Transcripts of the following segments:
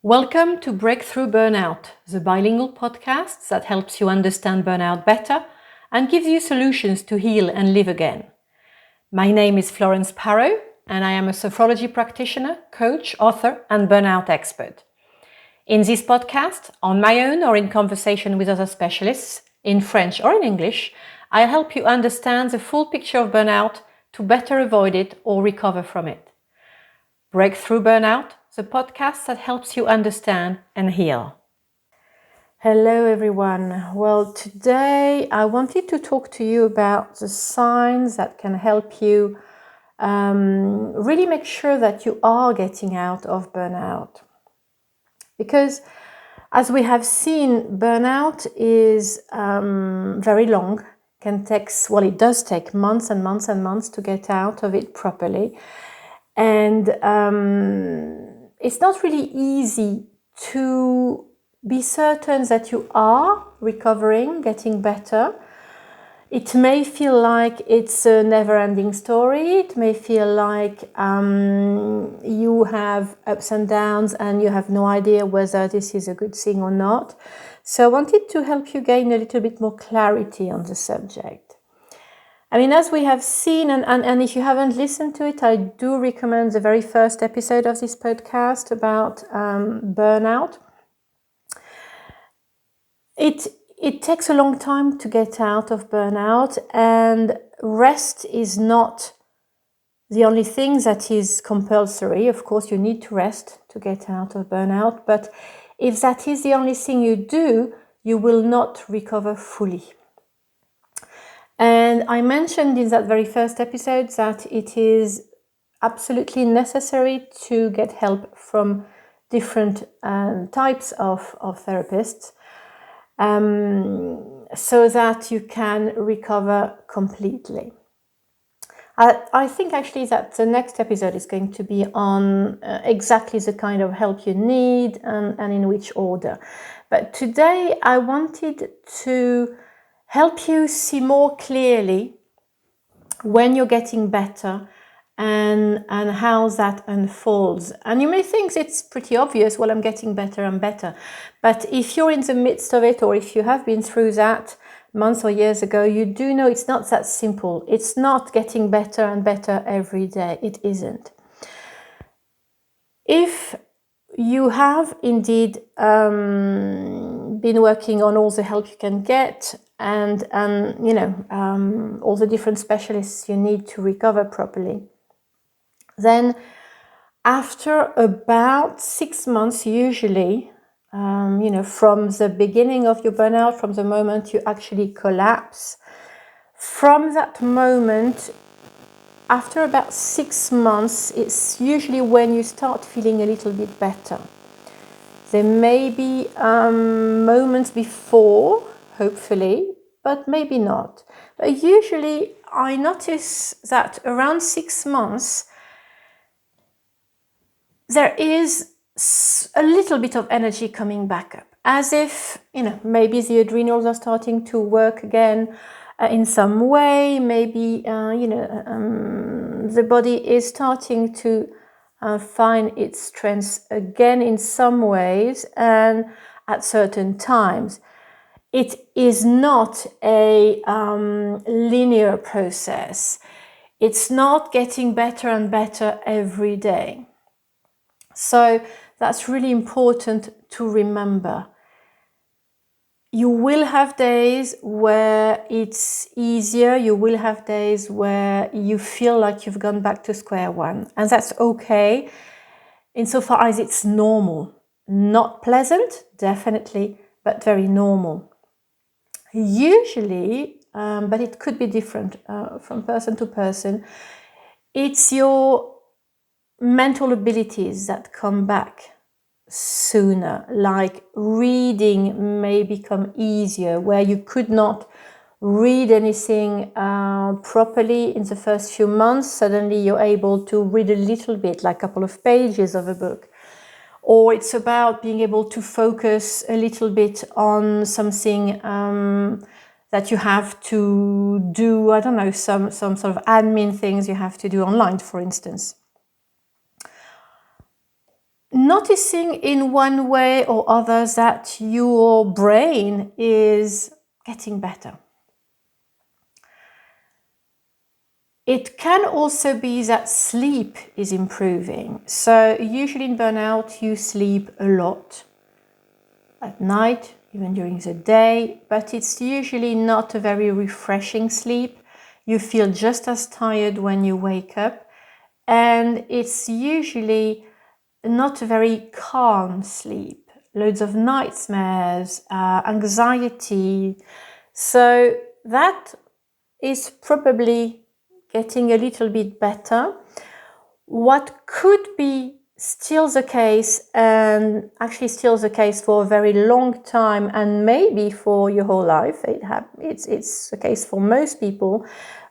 Welcome to Breakthrough Burnout, the bilingual podcast that helps you understand burnout better and gives you solutions to heal and live again. My name is Florence Parrow, and I am a sophrology practitioner, coach, author, and burnout expert. In this podcast, on my own or in conversation with other specialists, in French or in English, I'll help you understand the full picture of burnout to better avoid it or recover from it. Breakthrough Burnout, the podcast that helps you understand and heal. Hello everyone. Well, today I wanted to talk to you about the signs that can help you really make sure that you are getting out of burnout. Because as we have seen, burnout is very long, it does take months and months and months to get out of it properly. And it's not really easy to be certain that you are recovering, getting better. It may feel like it's a never-ending story. It may feel like you have ups and downs and you have no idea whether this is a good thing or not. So I wanted to help you gain a little bit more clarity on the subject. I mean, as we have seen, and if you haven't listened to it, I do recommend the very first episode of this podcast about burnout. It takes a long time to get out of burnout, and rest is not the only thing that is compulsory. Of course, you need to rest to get out of burnout, but if that is the only thing you do, you will not recover fully. And I mentioned in that very first episode that it is absolutely necessary to get help from different types of therapists so that you can recover completely. I think actually that the next episode is going to be on exactly the kind of help you need and in which order. But today I wanted to help you see more clearly when you're getting better and how that unfolds. And you may think it's pretty obvious, well, I'm getting better and better. But if you're in the midst of it, or if you have been through that months or years ago, you do know it's not that simple. It's not getting better and better every day. It isn't. If you have indeed been working on all the help you can get and all the different specialists you need to recover properly, then after about 6 months usually, from the beginning of your burnout, from the moment you actually collapse, from that moment, after about 6 months, it's usually when you start feeling a little bit better. There may be moments before, hopefully, but maybe not. But usually I notice that around 6 months, there is a little bit of energy coming back up, as if, maybe the adrenals are starting to work again in some way. Maybe, the body is starting to find its strength again in some ways and at certain times. It is not a linear process. It's not getting better and better every day. So that's really important to remember. You will have days where it's easier. You will have days where you feel like you've gone back to square one. And that's okay, insofar as it's normal. Not pleasant, definitely, but very normal. Usually, but it could be different from person to person, it's your mental abilities that come back sooner, like reading may become easier, where you could not read anything properly in the first few months. Suddenly you're able to read a little bit, like a couple of pages of a book. Or it's about being able to focus a little bit on something that you have to do, I don't know, some sort of admin things you have to do online, for instance. noticing in one way or other that your brain is getting better. It can also be that sleep is improving. So usually in burnout, you sleep a lot at night, even during the day, but it's usually not a very refreshing sleep. You feel just as tired when you wake up, and it's usually not a very calm sleep. Loads of nightmares, anxiety. So that is probably getting a little bit better. What could be still the case, and actually still the case for a very long time, and maybe for your whole life, it's the case for most people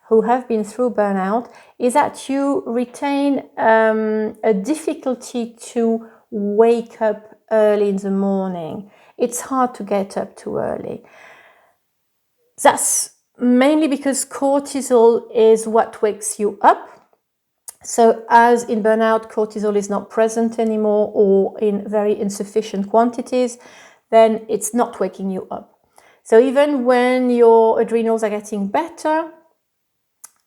who have been through burnout, is that you retain a difficulty to wake up early in the morning. It's hard to get up too early. That's mainly because cortisol is what wakes you up. So as in burnout, cortisol is not present anymore or in very insufficient quantities, then it's not waking you up. So even when your adrenals are getting better,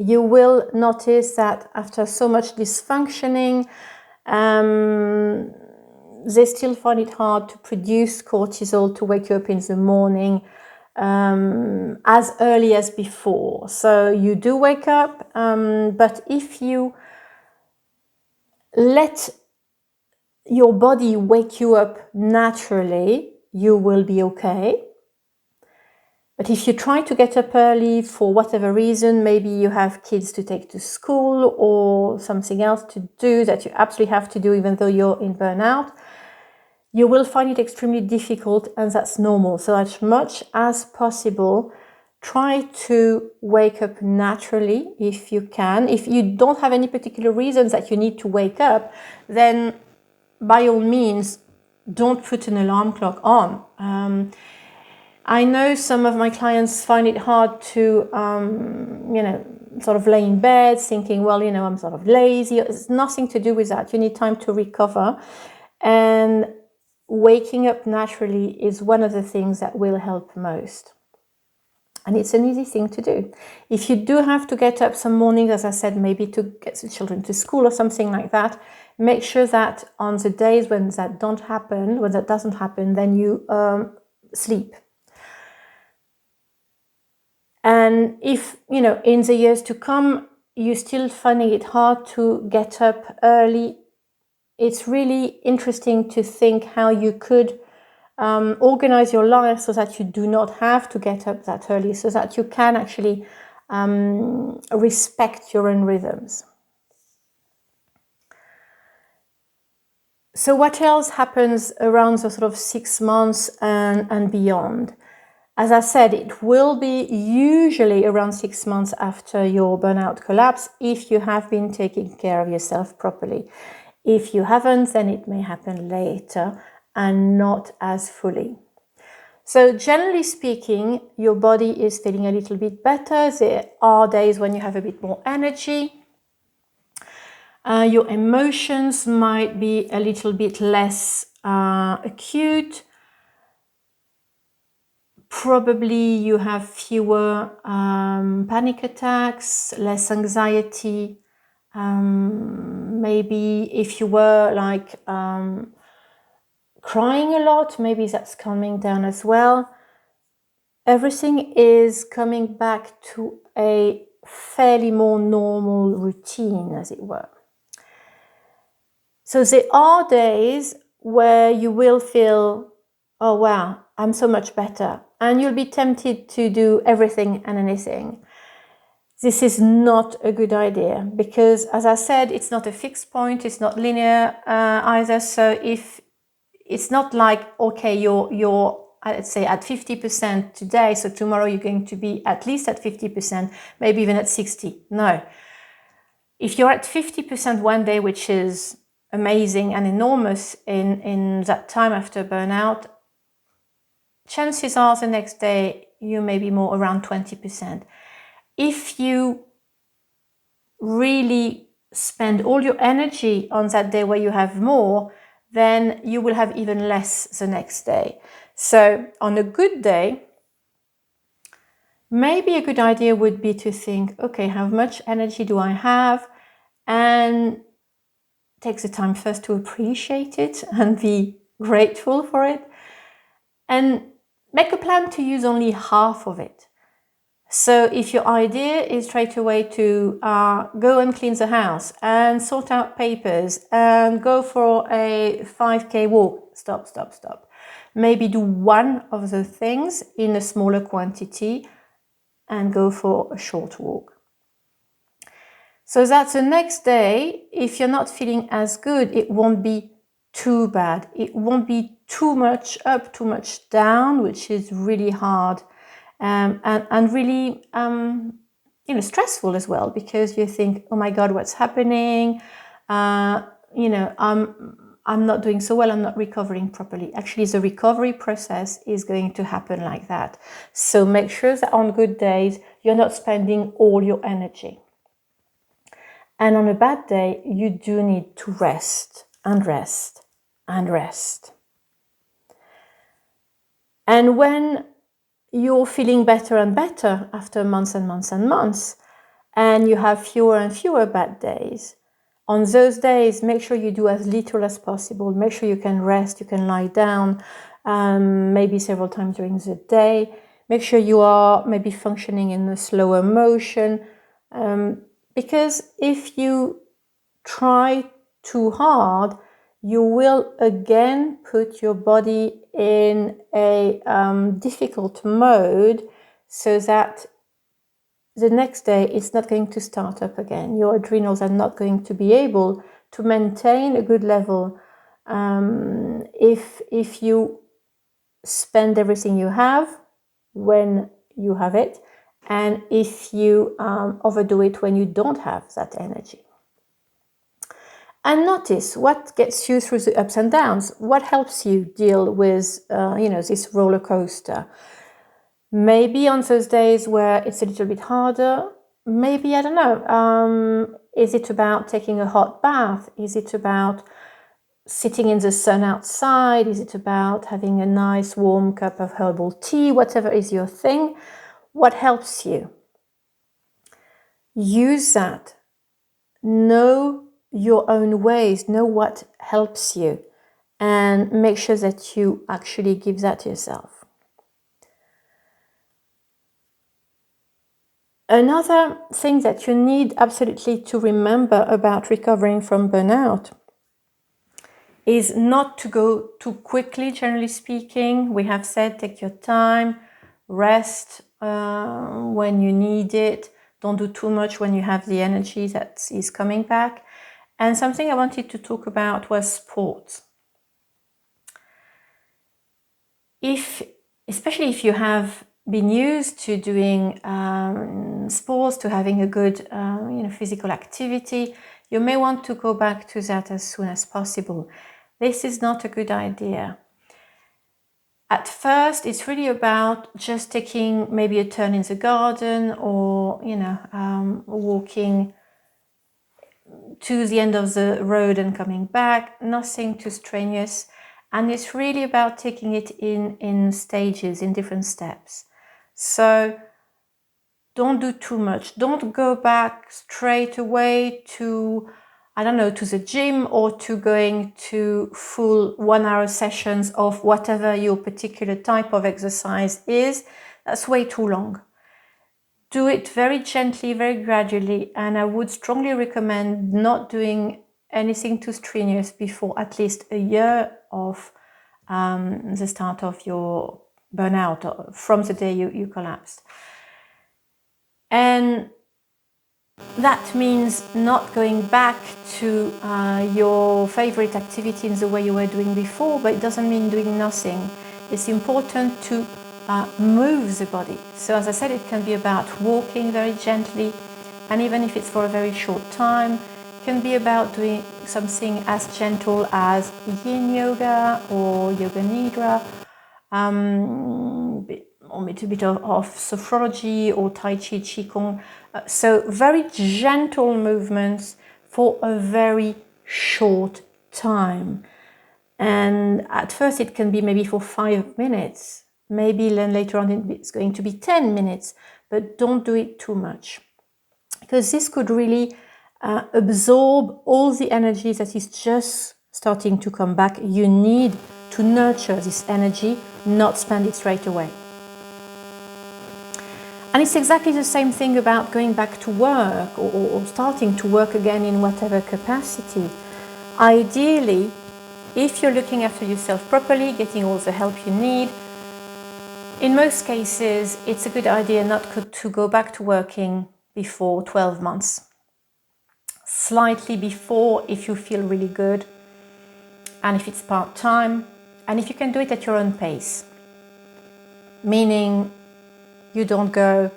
you will notice that after so much dysfunctioning, they still find it hard to produce cortisol to wake you up in the morning as early as before. So you do wake up, but if you let your body wake you up naturally, you will be okay. But if you try to get up early for whatever reason, maybe you have kids to take to school or something else to do that you absolutely have to do even though you're in burnout, you will find it extremely difficult, and that's normal. So as much as possible, try to wake up naturally if you can. If you don't have any particular reasons that you need to wake up, then by all means, don't put an alarm clock on. I know some of my clients find it hard to, sort of lay in bed thinking, well, I'm sort of lazy. It's nothing to do with that. You need time to recover. And waking up naturally is one of the things that will help most. And it's an easy thing to do. If you do have to get up some mornings, as I said, maybe to get the children to school or something like that, make sure that on the days when that doesn't happen, then you sleep. And if, in the years to come, you're still finding it hard to get up early, it's really interesting to think how you could organize your life so that you do not have to get up that early, so that you can actually respect your own rhythms. So what else happens around the sort of 6 months and beyond? As I said, it will be usually around 6 months after your burnout collapse if you have been taking care of yourself properly. If you haven't, then it may happen later and not as fully. So generally speaking, your body is feeling a little bit better. There are days when you have a bit more energy. Your emotions might be a little bit less acute. Probably you have fewer panic attacks, less anxiety. Maybe if you were crying a lot, maybe that's calming down as well. Everything is coming back to a fairly more normal routine, as it were. So there are days where you will feel, oh wow, I'm so much better. And you'll be tempted to do everything and anything. This is not a good idea because, as I said, it's not a fixed point, it's not linear either. So if it's not like, okay, you're let's say at 50% today, so tomorrow you're going to be at least at 50%, maybe even at 60%. No. If you're at 50% one day, which is amazing and enormous in that time after burnout, chances are the next day you may be more around 20%. If you really spend all your energy on that day where you have more, then you will have even less the next day. So on a good day, maybe a good idea would be to think, okay, how much energy do I have? And take the time first to appreciate it and be grateful for it. And make a plan to use only half of it. So if your idea is straight away to go and clean the house and sort out papers and go for a 5K walk, stop. Maybe do one of the things in a smaller quantity and go for a short walk. So that the next day, if you're not feeling as good, it won't be too bad. It won't be too much up, too much down, which is really hard. And really, stressful as well, because you think, oh my God, what's happening? I'm not doing so well. I'm not recovering properly. Actually, the recovery process is going to happen like that. So make sure that on good days, you're not spending all your energy. And on a bad day, you do need to rest and rest and rest. And when you're feeling better and better after months and months and months, and you have fewer and fewer bad days, on those days, make sure you do as little as possible. Make sure you can rest, you can lie down, maybe several times during the day. Make sure you are maybe functioning in a slower motion, because if you try too hard, you will again put your body in a difficult mode, so that the next day it's not going to start up again. Your adrenals are not going to be able to maintain a good level if you spend everything you have when you have it, and if you overdo it when you don't have that energy. And notice what gets you through the ups and downs. What helps you deal with, this roller coaster? Maybe on those days where it's a little bit harder, maybe, I don't know, is it about taking a hot bath? Is it about sitting in the sun outside? Is it about having a nice warm cup of herbal tea? Whatever is your thing, what helps you? Use that. Know your own ways, know what helps you, and make sure that you actually give that to yourself. Another thing that you need absolutely to remember about recovering from burnout is not to go too quickly, generally speaking. We have said, take your time, rest when you need it. Don't do too much when you have the energy that is coming back. And something I wanted to talk about was sports. Especially if you have been used to doing sports, to having a good physical activity, you may want to go back to that as soon as possible. This is not a good idea. At first, it's really about just taking maybe a turn in the garden, or walking to the end of the road and coming back. Nothing too strenuous. And it's really about taking it in stages, in different steps. So don't do too much. Don't go back straight away to, to the gym, or to going to full 1 hour sessions of whatever your particular type of exercise is. That's way too long. Do it very gently, very gradually, and I would strongly recommend not doing anything too strenuous before at least a year of the start of your burnout, or from the day you collapsed. And that means not going back to your favorite activity in the way you were doing before, but it doesn't mean doing nothing. It's important to move the body. So as I said, it can be about walking very gently, and even if it's for a very short time, it can be about doing something as gentle as yin yoga or yoga nidra, or a little bit of sophrology or tai chi, qigong. So very gentle movements for a very short time. And at first it can be maybe for 5 minutes. Maybe then later on it's going to be 10 minutes, but don't do it too much. Because this could really absorb all the energy that is just starting to come back. You need to nurture this energy, not spend it straight away. And it's exactly the same thing about going back to work or starting to work again in whatever capacity. Ideally, if you're looking after yourself properly, getting all the help you need, in most cases, it's a good idea not to go back to working before 12 months. Slightly before if you feel really good, and if it's part-time, and if you can do it at your own pace. Meaning you don't go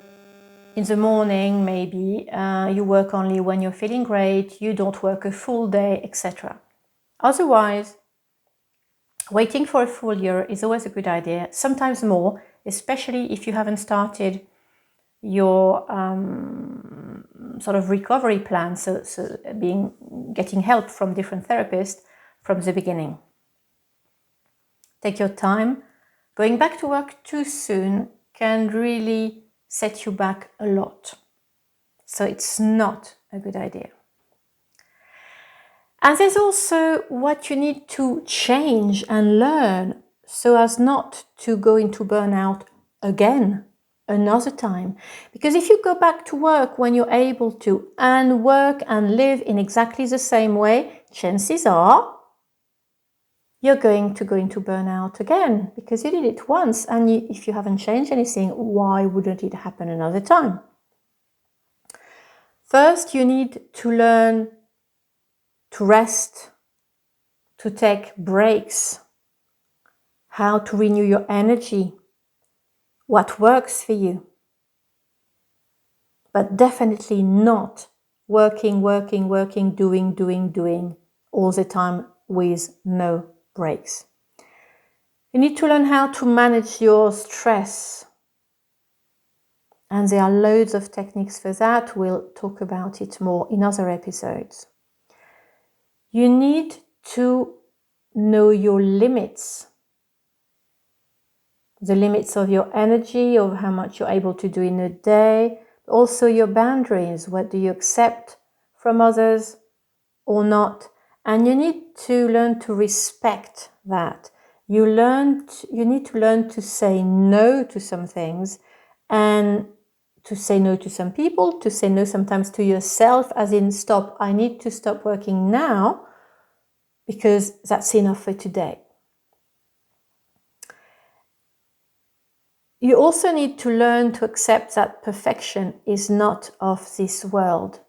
in the morning, maybe you work only when you're feeling great, you don't work a full day, etc. Otherwise, waiting for a full year is always a good idea, sometimes more, especially if you haven't started your sort of recovery plan, so getting help from different therapists from the beginning. Take your time. Going back to work too soon can really set you back a lot. So it's not a good idea. And there's also what you need to change and learn so as not to go into burnout again another time. Because if you go back to work when you're able to and work and live in exactly the same way, chances are you're going to go into burnout again because you did it once, and if you haven't changed anything, why wouldn't it happen another time? First, you need to learn to rest, to take breaks, how to renew your energy, what works for you. But definitely not working, doing all the time with no breaks. You need to learn how to manage your stress. And there are loads of techniques for that. We'll talk about it more in other episodes. You need to know your limits. The limits of your energy, of how much you're able to do in a day. Also your boundaries. What do you accept from others or not? And you need to learn to respect that. You need to learn to say no to some things, and to say no to some people, to say no sometimes to yourself, as in stop, I need to stop working now because that's enough for today. You also need to learn to accept that perfection is not of this world.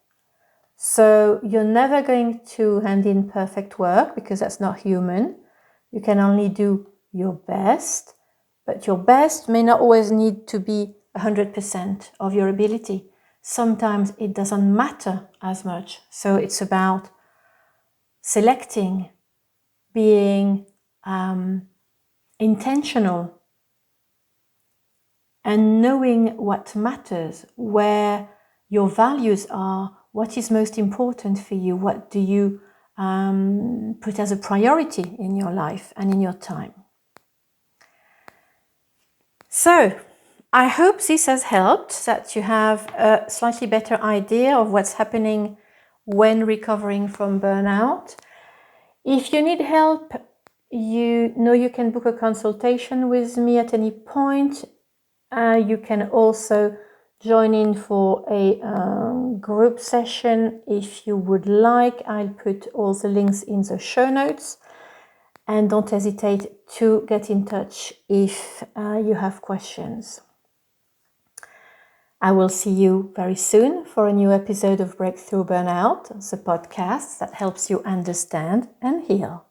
So you're never going to hand in perfect work because that's not human. You can only do your best, but your best may not always need to be 100% of your ability. Sometimes it doesn't matter as much. So it's about selecting, being intentional, and knowing what matters, where your values are, what is most important for you, what do you put as a priority in your life and in your time. So, I hope this has helped, that you have a slightly better idea of what's happening when recovering from burnout. If you need help, you know you can book a consultation with me at any point. You can also join in for a group session if you would like. I'll put all the links in the show notes. And don't hesitate to get in touch if you have questions. I will see you very soon for a new episode of Breakthrough Burnout, the podcast that helps you understand and heal.